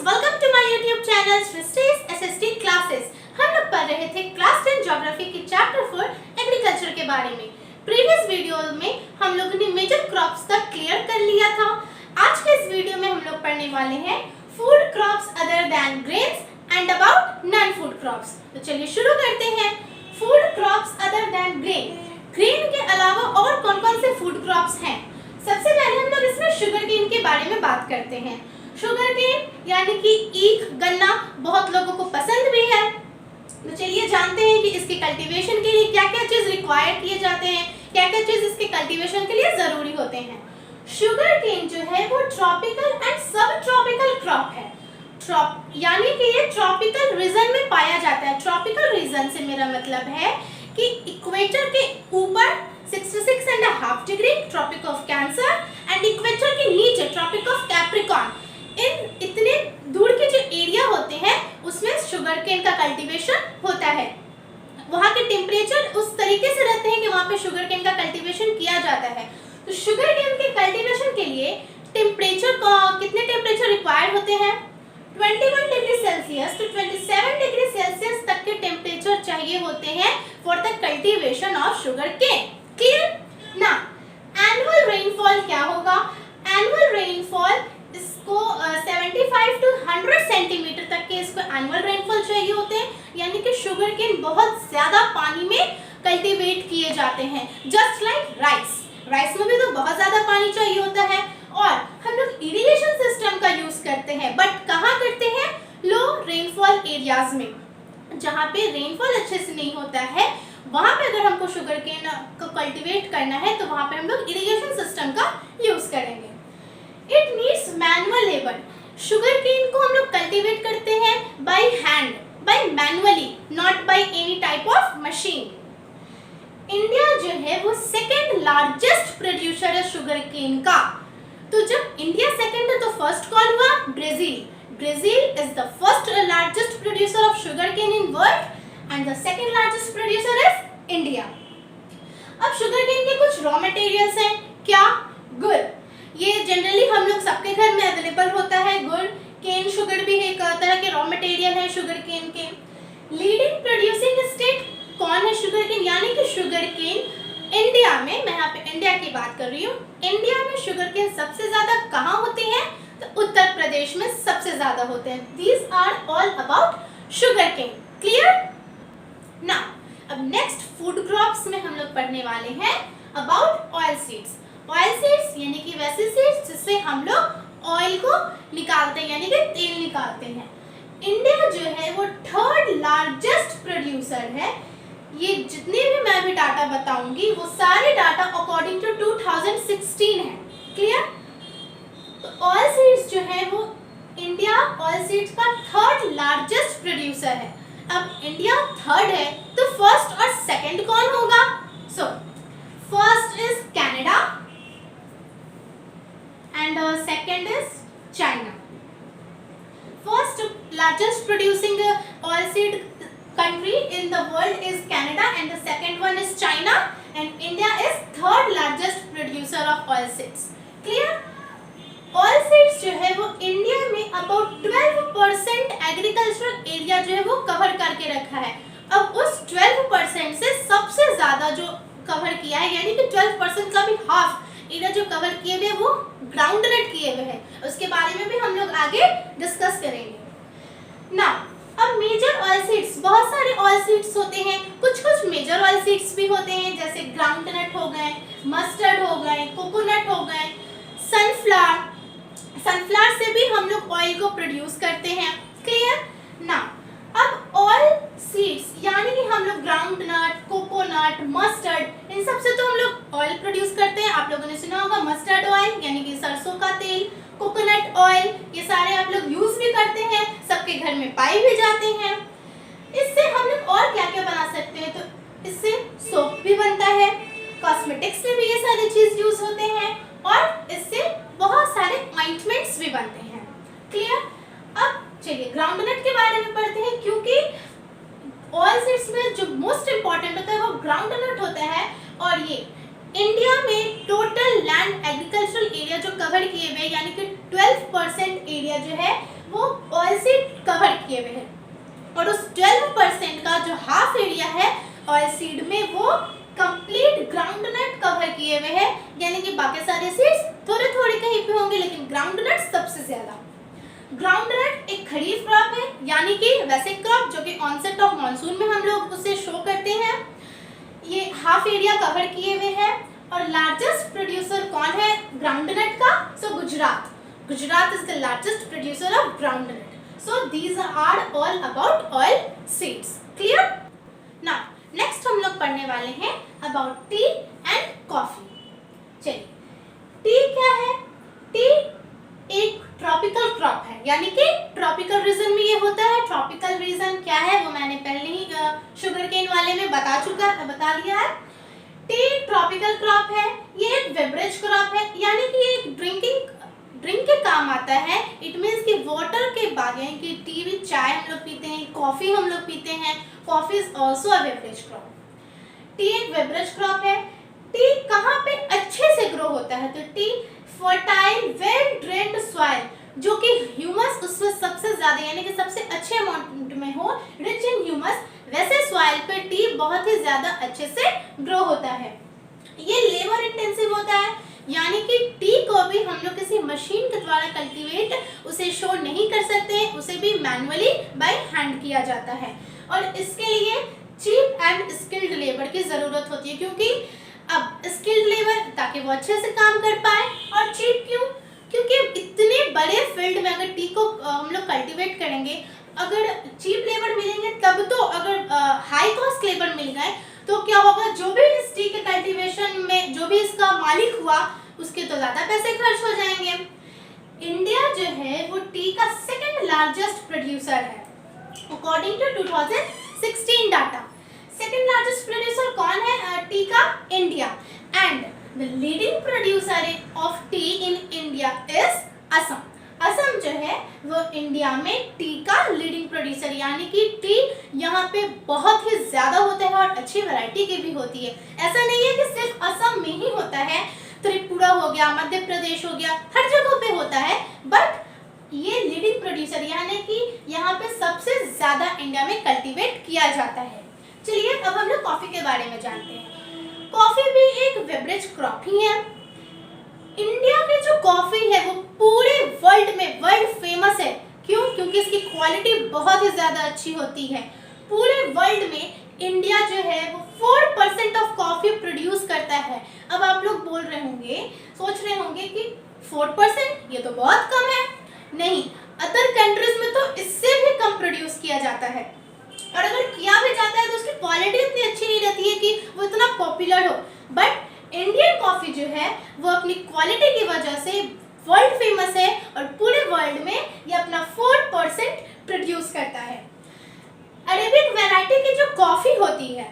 Welcome to my YouTube channel स्विस्टीज SST classes. हम लोग पढ़ रहे थे क्लास 10 ज्योग्राफी के चैप्टर 4 एग्रीकल्चर के बारे में। प्रीवियस वीडियो में हम लोगों ने मेजर क्रॉप्स तक क्लियर कर लिया था। आज के इस वीडियो में हम लोग पढ़ने वाले हैं food crops other than grains and about non food crops. तो चलिए शुरू करते हैं। Food crops other than grain, grain के अलावा और कौन-कौन से फूड क्रॉप्स हैं? सबसे पहले हम लोग इसमें शुगर केन के बारे में बात करते हैं। शुगर केन यानी कि ईख, गन्ना बहुत लोगों को पसंद भी है। तो चलिए जानते हैं कि इसके कल्टीवेशन के लिए क्या-क्या चीज रिक्वायर किए जाते हैं, क्या-क्या चीज इसके कल्टीवेशन के लिए जरूरी होते हैं। शुगर केन जो है वो ट्रॉपिकल एंड सब ट्रॉपिकल क्रॉप है। यानी कि ये ट्रॉपिकल रीजन में पाया जाता है। ट्रॉपिकल रीजन से मेरा मतलब है कि इक्वेटर के ऊपर 66.5 degree tropic of cancer and equator के नीचे ट्रॉपिक ऑफ कैप्रिकॉर्न, इन इतने दूर के जो एरिया होते हैं उसमें शुगर केन का कल्टीवेशन होता है। वहाँ के टेम्परेचर उस तरीके से रहते हैं कि वहाँ पे शुगर केन का कल्टीवेशन किया जाता है। तो शुगर केन के कल्टीवेशन के लिए टेम्परेचर कितने टेम्परेचर रिक्वायर्ड होते हैं? 21 degree Celsius to 27 degree Celsius तक के टेम्परेचर चाहिए होते हैं for the cultivation of sugar cane. Clear ना? एनुअल रेनफॉल क्या होगा? एनुअल रेनफॉल इसको 75 टू 100 सेंटीमीटर तक के इसको एनुअल रेनफॉल चाहिए होते हैं। यानी कि शुगर केन बहुत ज्यादा पानी में कल्टीवेट किए जाते हैं, जस्ट लाइक राइस। राइस में भी तो बहुत ज्यादा पानी चाहिए होता है और हम लोग इरिगेशन सिस्टम का यूज करते हैं, बट कहाँ करते हैं? लो रेनफॉल एरियाज में, जहाँ पे रेनफॉल अच्छे से नहीं होता है वहाँ पे अगर हमको शुगर केन को कल्टीवेट करना है तो वहाँ पे हम लोग इरिगेशन सिस्टम का यूज करेंगे। It needs manual labour. Sugar cane को हम लोग कल्टीवेट करते हैं by hand, by manually, not by any type of machine. India जो है वो सेकेंड लार्जेस्ट प्रोड्यूसर है शुगर केन का। तो जब इंडिया सेकेंड है तो फर्स्ट कौन हुआ? Brazil. Brazil is the first largest producer of sugar cane in world and the second largest producer is India. अब शुगर केन के कुछ रॉ मटेरियल्स हैं। क्या? गुड़। ये जनरली हम लोग सबके घर में अवेलेबल होता है। गुड़, केन शुगर भी एक तरह के रॉ मटेरियल है शुगर केन के। लीडिंग प्रोड्यूसिंग स्टेट कौन है शुगर केन? यानी कि शुगर केन इंडिया में, मैं यहाँ पे इंडिया की बात कर रही हूँ, इंडिया में शुगर केन सबसे ज्यादा कहाँ होते हैं? तो उत्तर प्रदेश में सबसे ज्यादा होते हैं। These are all about sugar cane. Clear ना? अब नेक्स्ट फूड क्रॉप्स में हम लोग पढ़ने वाले हैं about oil seeds. Oil seeds यानी कि वैसे सीड्स जिससे हम लोग ऑयल को निकालते हैं, यानी कि तेल निकालते हैं। इंडिया जो है वो थर्ड लार्जेस्ट प्रोड्यूसर है। ये जितने भी मैं अभी डाटा बताऊंगी वो सारे डाटा अकॉर्डिंग टू 2016 है। क्लियर? तो ऑयल सीड्स जो है वो इंडिया ऑयल सीड्स का थर्ड लार्जेस्ट प्रोड्यूसर है। अब इंडिया थर्ड है तो फर्स्ट और सेकंड कौन होगा? So first is Canada and second is China. First largest producing oil seed country in the world is Canada and the second one is China and India is third largest producer of oil seeds. Clear? Oil seeds जो है वो India में about 12% agricultural area जो है वो cover करके रखा है। अब उस 12% से सबसे ज्यादा जो कवर किया है, यानी कि 12% का भी हाफ एरिया जो कवर किए हुए वो ग्राउंड नट किए हुए हैं। उसके बारे में भी हम लोग आगे डिस्कस करेंगे ना। अब मेजर ऑयल सीड्स, बहुत सारे ऑयल सीड्स होते हैं, कुछ मेजर ऑयल सीड्स भी होते हैं, जैसे ग्राउंड नट हो गए, मस्टर्ड हो गए, कोकोनट हो गए, सनफ्लावर। सनफ्लावर से भी हम लोग ऑयल को प्रोड्यूस करते हैं। क्लियर ना? अब ऑयल सीड्स यानी कि हम लोग ग्राउंड नट, कोकोनट, मस्टर्ड, इन सब से तो हम लोग ऑयल प्रोड्यूस करते हैं। आप लोगों ने सुना होगा मस्टर्ड ऑयल यानी कि सरसों का तेल, कोकोनट ऑयल, ये सारे आप लोग यूज भी करते हैं, सबके घर में पाए भी जाते हैं। इससे हम लोग और क्या क्या बना सकते हैं? तो इससे सोप भी बनता है, कॉस्मेटिक्स में भी ये सारी चीज यूज होते हैं और इससे बहुत सारे ऑइंटमेंट्स भी बनते हैं। क्लियर? अब चलिए ग्राउंड नट के बारे में पढ़ते हैं, क्योंकि ऑयल सीड्स में जो मोस्ट इम्पोर्टेंट होता है वो ग्राउंड नट होता है। और ये इंडिया में टोटल लैंड एग्रीकल्चरल एरिया जो कवर किए हुए यानी कि 12% एरिया जो है वो ऑयल से कवर किए हुए हैं और उस 12% का जो हाफ एरिया है ऑयल सीड में वो कंप्लीट ग्राउंडनट कवर किए हुए हैं, यानी कि बाकी सारे सीड्स थोड़े थोड़े कहीं पे होंगे लेकिन ग्राउंडनट सबसे ज्यादा। ग्राउंडनट एक खरीफ क्रॉप है, यानी कि वैसे क्रॉप जो कि ऑनसेट ऑफ मॉनसून में हम लोग उसे शो करते हैं। ये हाफ एरिया कवर किए हुए हैं और लार्जेस्ट प्रोड्यूसर कौन है ग्राउंडनट का? So Gujarat is the largest producer of groundnut. So these are all about oil seeds. Clear? Now next हम लोग पढ़ने वाले हैं अबाउट टी एंड कॉफी। चलिए, टी क्या है? टी एक ट्रॉपिकल क्रॉप है, यानी कि ट्रॉपिकल रीजन में ये होता है। ट्रॉपिकल रीजन क्या है वो मैंने पहले ही शुगर केन वाले में बता दिया है। टी ट्रॉपिकल क्रॉप है, ये एक बेवरेज क्रॉप है, यानी कि एक ड्रिंक के काम आता है। इट मीन्स कि वाटर के बाद, यानी कि टी भी चाय हम लोग पीते हैं, कॉफी हम लोग पीते हैं। Coffee is also a beverage crop. T एक बेवरेज क्रॉप है। टी कहाँ पे अच्छे से ग्रो होता है? तो T fertile well drained soil, जो कि ह्यूमस उसमें सबसे ज्यादा, यानी कि सबसे अच्छे अमाउंट में हो, रिच इन ह्यूमस, वैसे सॉइल पे टी बहुत ही ज्यादा अच्छे से ग्रो होता है। ये लेबर इंटेंसिव होता है, यानी कि टी को भी हम लोग किसी मशीन के द्वारा कल्टीवेट उसे शो नहीं कर सकते हैं, उसे भी मैनुअली बाय हैंड किया जाता है। और इसके लिए चीप एंड स्किल्ड लेबर की जरूरत होती है, क्योंकि अब स्किल्ड लेबर ताकि वो अच्छे से काम कर पाए। और चीप क्यों? क्योंकि इतने बड़े फील्ड में अगर टी को हम लोग कल्टीवेट करेंगे, अगर चीप लेबर मिलेंगे तब तो, अगर हाई कॉस्ट लेबर मिल गए तो क्या होगा? जो भी इस टी के कल्टीवेशन में जो भी इसका मालिक हुआ उसके तो ज्यादा पैसे खर्च हो जाएंगे। इंडिया जो है वो टी का सेकंड लार्जेस्ट प्रोड्यूसर है according to 2016 data. Second largest producer कौन है टी का? India. And the leading producer of tea in India is Assam. Assam जो है वो इंडिया में टी का लीडिंग प्रोड्यूसर, यानी कि टी यहाँ पे बहुत ही ज्यादा होता है और अच्छी वैरायटी की भी होती है। ऐसा नहीं है कि सिर्फ असम में ही होता है, त्रिपुरा हो गया, मध्य प्रदेश हो गया, हर जगह पे होता है, बट ये लीडिंग प्रोड्यूसर यानी कि यहाँ पे सबसे ज्यादा इंडिया में कल्टीवेट किया जाता है। चलिए अब हम लोग कॉफी के बारे में जानते हैं। कॉफी भी एक बेवरेज क्रॉप ही है। इंडिया की जो कॉफी है वो पूरे वर्ल्ड फेमस है। क्यों? क्योंकि इसकी क्वालिटी बहुत ही ज्यादा अच्छी होती है। पूरे वर्ल्ड में इंडिया जो है वो 4% ऑफ कॉफी प्रोड्यूस करता है। अब आप लोग बोल रहे होंगे, सोच रहे होंगे कि 4% ये तो बहुत कम है। नहीं, अदर कंट्रीज में तो इससे भी कम प्रोड्यूस किया जाता है, और अगर किया भी जाता है तो उसकी क्वालिटी इतनी अच्छी नहीं रहती है कि वो इतना पॉपुलर हो। बट इंडियन कॉफी जो है वो अपनी क्वालिटी की वजह से वर्ल्ड फेमस है और पूरे वर्ल्ड में ये अपना 4% प्रोड्यूस करता है। अरेबिक वैरायटी की जो कॉफी होती है,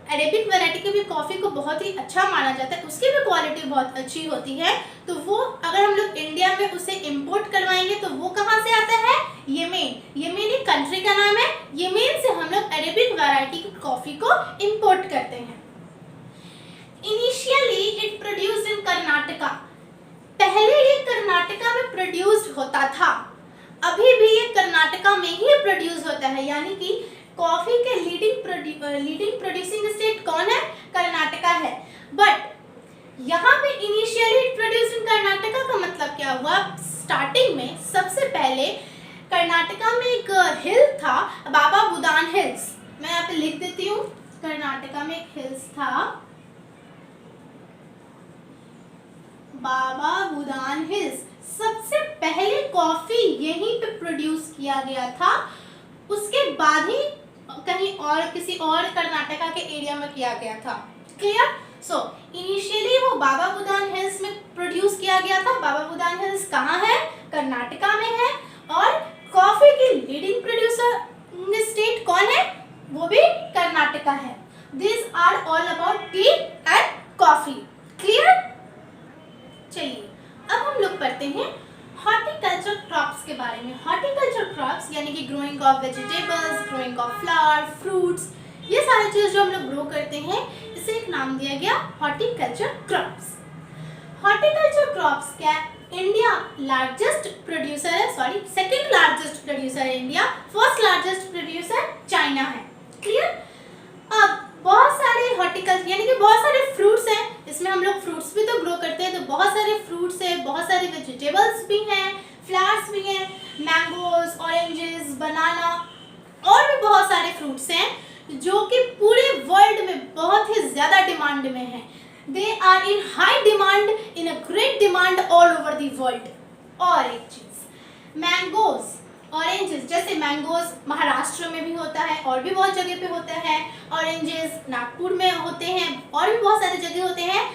अरेबिक वैरायटी की भी कॉफी को बहुत ही अच्छा माना जाता है, उसकी भी क्वालिटी बहुत अच्छी होती है। तो वो अगर हम लोग इंडिया में उसे इंपोर्ट करवाएंगे तो वो कहाँ से आता है? यमेन। यमेन एक कंट्री का नाम है। यमेन से हम लोग अरेबिक वैरायटी की कॉफी को इंपोर्ट करते हैं। Initially it produced in Karnataka. पहले ये कर्नाटका में प्रोड्यूस्ड होता था, अभी भी ये कर्नाटका में ही प्रोड्यूस होता है, यानी कि कॉफी के लीडिंग प्रोड्यूसिंग स्टेट कौन है? कर्नाटका है। बट यहाँ पे इनिशियली प्रोड्यूस इन कर्नाटका का मतलब क्या हुआ? स्टार्टिंग में सबसे पहले कर्नाटका में एक हिल था, बाबा बुदान हिल्स। मैं यहाँ पे लिख देती हूँ, कर्नाटका में एक हिल्स था बाबा बुदान हिल्स। सबसे पहले कॉफी यहीं पे प्रोड्यूस किया गया था, उसके बाद ही कहीं और किसी और कर्नाटका के एरिया में किया गया था। क्लियर? सो इनिशियली वो बाबा बुदान हिल्स में प्रोड्यूस किया गया था। बाबा बुदान हिल्स कहाँ है? कर्नाटका में है। और कॉफी की लीडिंग प्रोड्यूसर स्टेट कौन है? वो भी कर्नाटका है। This are all about tea and coffee. Clear? चलिए अब हम लोग पढ़ते हैं हॉर्टिकल्चर क्रॉप्स के बारे में। हॉर्टिकल्चर क्रॉप्स यानी कि growing of vegetables, growing of flower, fruits, ये सारी चीज़ जो हम लोग ग्रो करते हैं, इसे एक नाम दिया गया हॉर्टिकल्चर क्रॉप्स। हॉर्टिकल्चर क्रॉप्स क्या इंडिया लार्जेस्ट प्रोड्यूसर है, सॉरी सेकंड लार्जेस्ट प्रोड्यूसर है India, first largest producer China है। क्लियर। अब बहुत सारे हॉर्टिकल्चर यानी कि बहुत सारे फ्रूट्स हैं, इसमें हम लोग फ्रूट्स भी तो ग्रो करते हैं, तो बहुत सारे फ्रूट्स हैं, बहुत सारे वेजिटेबल्स भी हैं, फ्लावर्स भी हैं, मैंगोज, ऑरेंजेस, बनाना और भी बहुत सारे फ्रूट्स हैं जो कि पूरे वर्ल्ड में बहुत ही ज़्यादा डिमांड में हैं। They are in high demand, in a great demand all over the world. और एक चीज़, मैंगोज, ऑरेंजेस, जैसे मैंगोज महाराष्ट्र में भी होता है और भी बहुत जगह पे होता है, ऑरेंजेस नागपुर में होते हैं और भी बहुत सारी जगह होते हैं।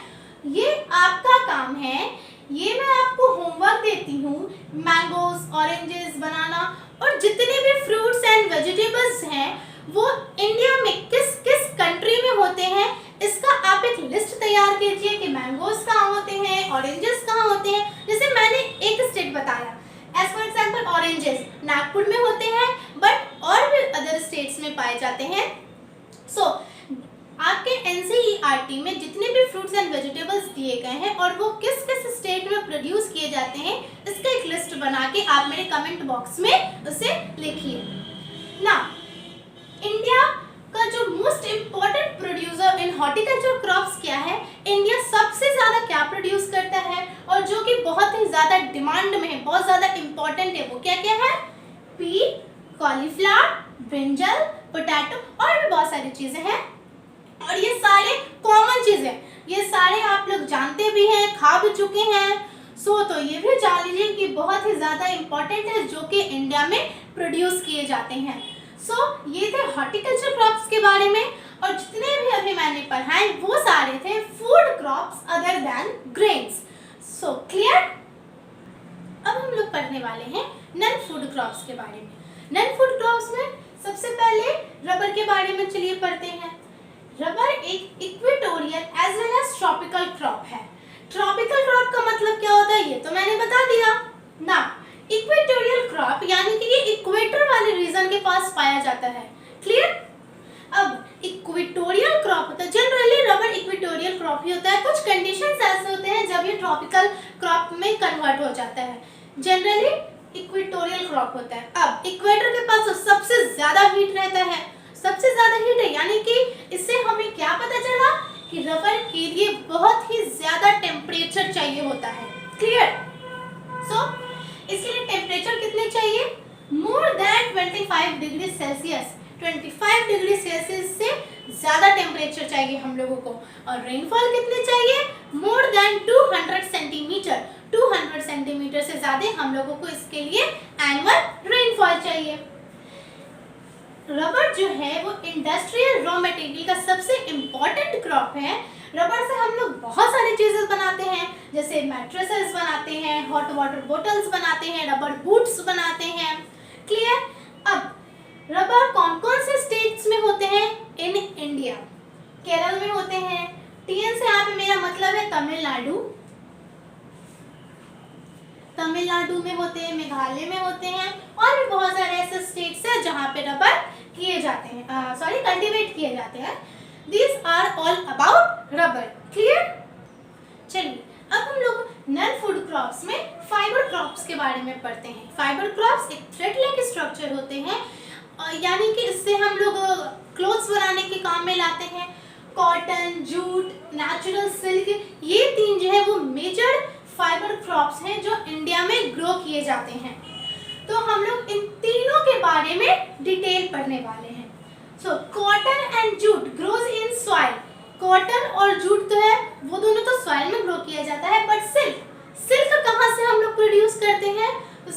ये आपका काम है, ये मैं आपको होमवर्क देती हूँ। मैंगोज, ऑरेंजेस, बनाना और जितने भी फ्रूट्स एंड वेजिटेबल्स हैं वो इंडिया में किस किस कंट्री में होते हैं, इसका आप एक लिस्ट तैयार कीजिए कि मैंगोज कहाँ होते हैं, ऑरेंजेस कहाँ होते हैं। जैसे मैंने एक स्टेट बताया, as for example oranges Nagpur में होते हैं, बट और भी अदर स्टेट्स में पाए जाते हैं। सो आपके एनसीईआरटी में जितने भी फ्रूट्स एंड वेजिटेबल्स दिए गए हैं और वो किस किस स्टेट में प्रोड्यूस किए जाते हैं, इसका एक लिस्ट बना के आप मेरे कमेंट बॉक्स में उसे लिखिए ना। इंडिया का जो most important producer in horticulture crops क्या है, इंडिया सबसे ज़्यादा क्या प्रोड्यूस करता है और जो कि बहुत ही ज़्यादा डिमांड में है, बहुत ज़्यादा इम्पोर्टेंट है, वो क्या क्या है? पी, कॉलीफ्लावर, ब्रिंजल, पोटैटो और भी बहुत सारी चीज़ें हैं। और ये सारे कॉमन चीज़ें, ये सारे आप लोग जानते भी हैं, खा भी चुके हैं। तो ये भी जान लीजिए कि बहुत ही ज़्यादा इम्पोर्टेंट है जो कि इंडिया में प्रोड्यूस किए जाते हैं। ये थे हॉर्टिकल्चर क्रॉप्स के बारे में, और जितने भी अभी मैंने पढ़ाए वो सारे थे food crops other than grains. Clear. अब हम लोग पढ़ने वाले हैं नॉन फूड क्रॉप्स के बारे में। नॉन फूड क्रॉप्स में सबसे पहले रबर के बारे में चलिए पढ़ते हैं। रबर एक equatorial as well as tropical crop है। ट्रॉपिकल क्रॉप का मतलब क्या होता है ये तो मैंने बता दिया ना। इक्वेटोरियल क्रॉप यानी कि ये इक्वेटर वाले रीजन के पास पाया जाता है। क्लियर। अब इक्वेटोरियल क्रॉप होता है, जनरली रबर इक्वेटोरियल क्रॉप ही होता है। कुछ कंडीशंस ऐसे होते हैं जब ये ट्रॉपिकल क्रॉप में कन्वर्ट हो जाता है, जनरली इक्वेटोरियल क्रॉप होता है। अब इक्वेटर के पास तो सबसे ज्यादा हीट रहता है, सबसे ज्यादा हीट है, यानी कि इससे हमें क्या पता चला कि रबर के लिए बहुत ही ज्यादा टेम्परेचर चाहिए होता है। क्लियर। इसके लिए टेम्परेचर कितने चाहिए? More than 25 degree Celsius. 25 degree Celsius से ज़्यादा टेम्परेचर चाहिए हम लोगों को। और रेनफॉल कितने चाहिए? More than 200 centimetre. 200 सेंटीमीटर से ज़्यादा हम लोगों को इसके लिए एनुअल रेनफॉल चाहिए। रबर जो है वो इंडस्ट्रियल रॉ मटेरियल का सबसे इम्पॉर्टेंट क्रॉप है। रबर से हम लोग बहुत सारी चीज़ें बनाते हैं, जैसे मैट्रेसेस बनाते हैं, हॉट वाटर बोटल्स बनाते हैं, रबर बूट्स बनाते हैं। क्लियर। अब रबर कौन कौन से स्टेट्स में होते हैं इन इंडिया? केरल में होते हैं। टीएन से यहाँ पे मेरा मतलब है तमिलनाडु, तमिलनाडु में होते हैं, मेघालय में होते हैं और भी बहुत सारे ऐसे स्टेट्स हैं जहाँ पे रबर किए जाते हैं, कल्टीवेट किए जाते हैं। These are all about rubber. Clear? चलिए अब हम लोग नॉन फूड क्रॉप्स में फाइबर क्रॉप्स के बारे में पढ़ते हैं। फाइबर क्रॉप्स एक थ्रेड लाइक स्ट्रक्चर होते हैं, यानी कि इससे हम लोग क्लोथ्स बनाने के काम में लाते हैं। कॉटन, जूट, नेचुरल सिल्क, ये तीन जो है वो मेजर फाइबर क्रॉप्स हैं जो इंडिया में ग्रो किए जाते हैं। तो हम लोग इन तीनों के बारे में डिटेल पढ़ने वाले हैं। Cotton and jute grows in soil. Cotton और जूट तो है वो दोनों तो सॉइल में ग्रो किया जाता है, बट सिल्क कहाँ से हम लोग प्रोड्यूस करते हैं? तो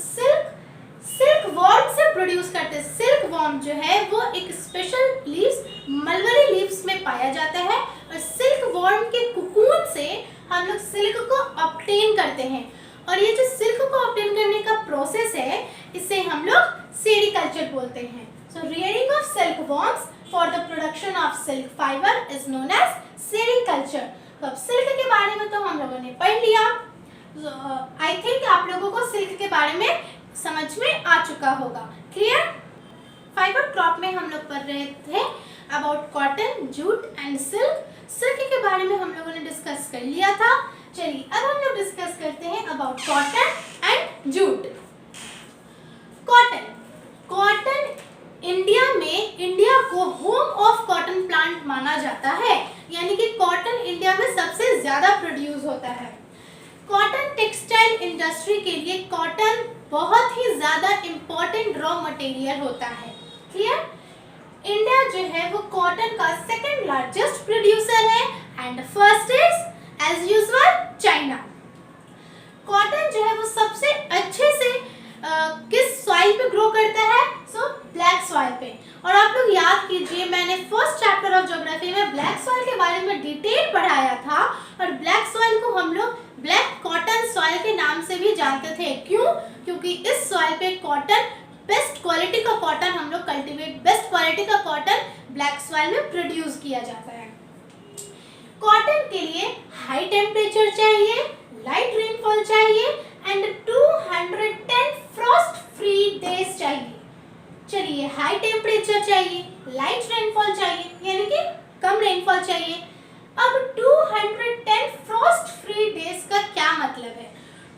सिल्क वॉर्म से प्रोड्यूस करते हैं। सिल्क वॉर्म जो है वो एक स्पेशल लीव्स, मलबरी लीव्स में पाया जाता है, और सिल्क वॉर्म के कुकून से हम लोग सिल्क को ऑब्टेन करते हैं। और ये जो सिल्क को ऑब्टेन करने का प्रोसेस है, इसे हम लोग सेरीकल्चर बोलते हैं। Rearing of silkworms for the production of silk fiber is known as sericulture. तो अब सिल्क के बारे में तो हम लोगों ने पढ़ लिया। आई थिंक आप लोगों को सिल्क के बारे में समझ में आ चुका होगा। क्लियर। फाइबर क्रॉप में हम लोग पढ़ रहे थे about cotton, jute and silk. Silk के बारे में हम लोगों ने डिस्कस कर लिया था। चलिए अब हम लोग डिस्कस करते हैं about cotton and jute. Cotton India को होम ऑफ कॉटन प्लांट माना जाता है, यानी कि कॉटन इंडिया में सबसे ज्यादा प्रोड्यूस होता है। कॉटन टेक्सटाइल इंडस्ट्री के लिए कॉटन बहुत ही ज्यादा इम्पोर्टेंट रॉ मटेरियल होता है। क्लियर? इंडिया जो है वो कॉटन का सेकंड लार्जेस्ट प्रोड्यूसर है and first is as usual China. Cotton जो है वो सबसे अच्छे से किस सॉइल पे ग्रो करता है? सो ब्लैक सॉइल पे। और आप लोग याद कीजिए, मैंने फर्स्ट चैप्टर ऑफ ज्योग्राफी में ब्लैक सॉइल के बारे में डिटेल पढ़ाया था और ब्लैक सॉइल को हम लोग ब्लैक कॉटन सॉइल के नाम से भी जानते थे। क्यों? क्योंकि इस सॉइल पे कॉटन बेस्ट क्वालिटी का कॉटन हम लोग कल्टीवेट बेस्ट क्वालिटी का कॉटन ब्लैक सॉइल में प्रोड्यूस किया जाता है। कॉटन के लिए हाई टेम्परेचर चाहिए, लाइट रेनफॉल चाहिए एंड 210 फ्रॉस्ट फ्री डेज चाहिए। चलिए, हाई टेम्परेचर चाहिए, लाइट रेनफॉल चाहिए, यानी कि कम रेनफॉल चाहिए। अब 210 फ्रॉस्ट फ्री डेज का क्या मतलब है?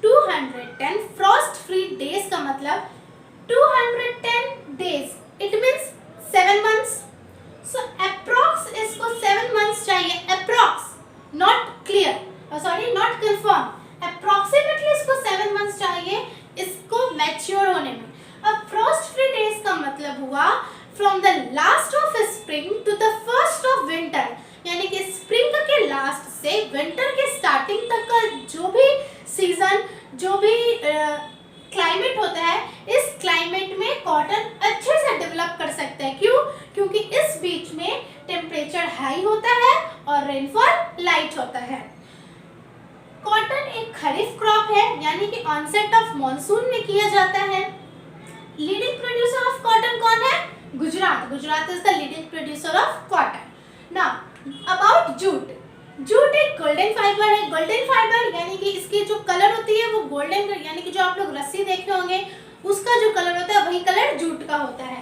210 फ्रॉस्ट फ्री डेज का मतलब 210 days, it means 7 months. So approx इसको 7 months चाहिए, approx, not clear, not confirm, approximately इसको 7 months चाहिए इसको मैच्योर होने में। अब frost free days का मतलब हुआ from the last of spring to the first of winter, यानी कि स्प्रिंग के लास्ट से विंटर के स्टार्टिंग तक का जो भी सीजन, जो भी क्लाइमेट होता है, इस क्लाइमेट में कॉटन अच्छे से डेवलप कर सकता है। क्यों? क्योंकि इस बीच में टेम्परेचर हाई होता है और रेनफॉल लाइट होता है। कॉटन एक खरीफ क्रॉप है, यानी कि ऑनसेट ऑफ मॉनसून में किया जाता है। लीडिंग प्रोड्यूसर ऑफ कॉटन कौन है? Gujarat is the leading producer of cotton. Now about jute. Jute एक गोल्डन फाइबर है। गोल्डन फाइबर यानी कि इसकी जो कलर होती है वो गोल्डन, यानी कि जो आप लोग रस्सी देखे होंगे उसका जो कलर होता है वही कलर जूट का होता है।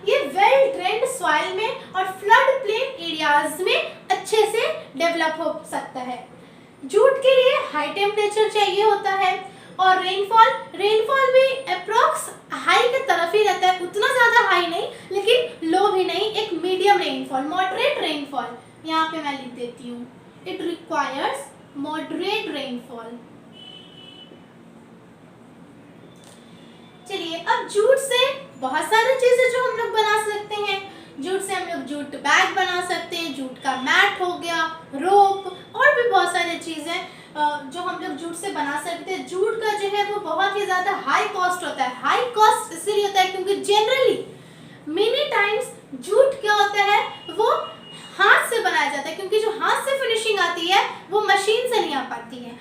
ये वेल ड्रेन्ड सॉइल में और फ्लड प्लेन एरियाज में अच्छे से डेवलप हो सकता है। जूट के लिए हाई टेम्परेचर चाहिए होता है और रेनफॉल भी अप्रॉक्स हाई के तरफ ही रहता है, उतना ज़्यादा हाई नहीं लेकिन लो भी नहीं, एक मीडियम रेनफॉल, मॉडरेट रेनफॉल। यहाँ पे मैं लिख देती हूँ, इट रिक्वायर्स मॉडरेट रेनफॉल। चलिए, अब जूट से बहुत सारी चीजें जो हम लोग बना सकते हैं। जूट से हम लोग जूट बैग बना सकते हैं, जूट का मैट हो गया, रोप और भी बहुत सारी चीजें जो हम लोग जूट से बना सकते हैं। जूट का जो है वो बहुत ही ज्यादा हाई कॉस्ट होता है। हाई कॉस्ट इसलिए होता है क्योंकि जनरली मेनी टाइम्स जूट क्या होता है वो हाथ से बनाया जाता है, क्योंकि जो हाथ से फिनिशिंग आती है वो मशीन से नहीं आ पाती है।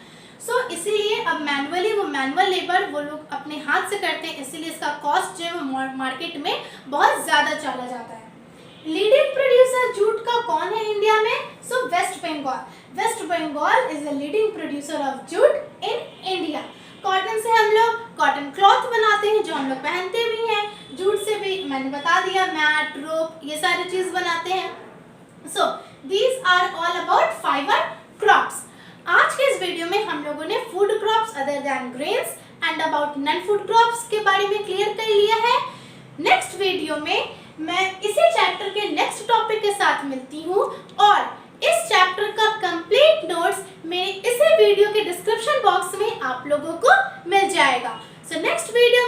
सो इसीलिए अब मैनुअल लेबर वो लोग अपने हाथ से करते हैं, इसीलिए इसका कॉस्ट जो है वो मार्केट में बहुत ज़्यादा चला जाता है। लीडिंग प्रोड्यूसर जूट का कौन है इंडिया में? So West Bengal is the leading producer of jute in India. Cotton से हम लोग कॉटन क्लॉथ बनाते हैं जो हम लोग पहनते भी हैं। जूट से भी मैंने बता दिया, मैट, रोप, ये सारी चीज़ बनाते हैं। So these are all about fiber crops. आज के इस वीडियो में हम लोगों ने food crops other than grains and about non food crops के बारे में क्लियर कर लिया है। नेक्स्ट वीडियो में मैं इसी चैप्टर के नेक्स्ट टॉपिक के साथ मिलती हूँ और इस चैप्टर का कंप्लीट नोट्स मेरे इसी वीडियो के डिस्क्रिप्शन बॉक्स में आप लोगों को मिल जाएगा। So next video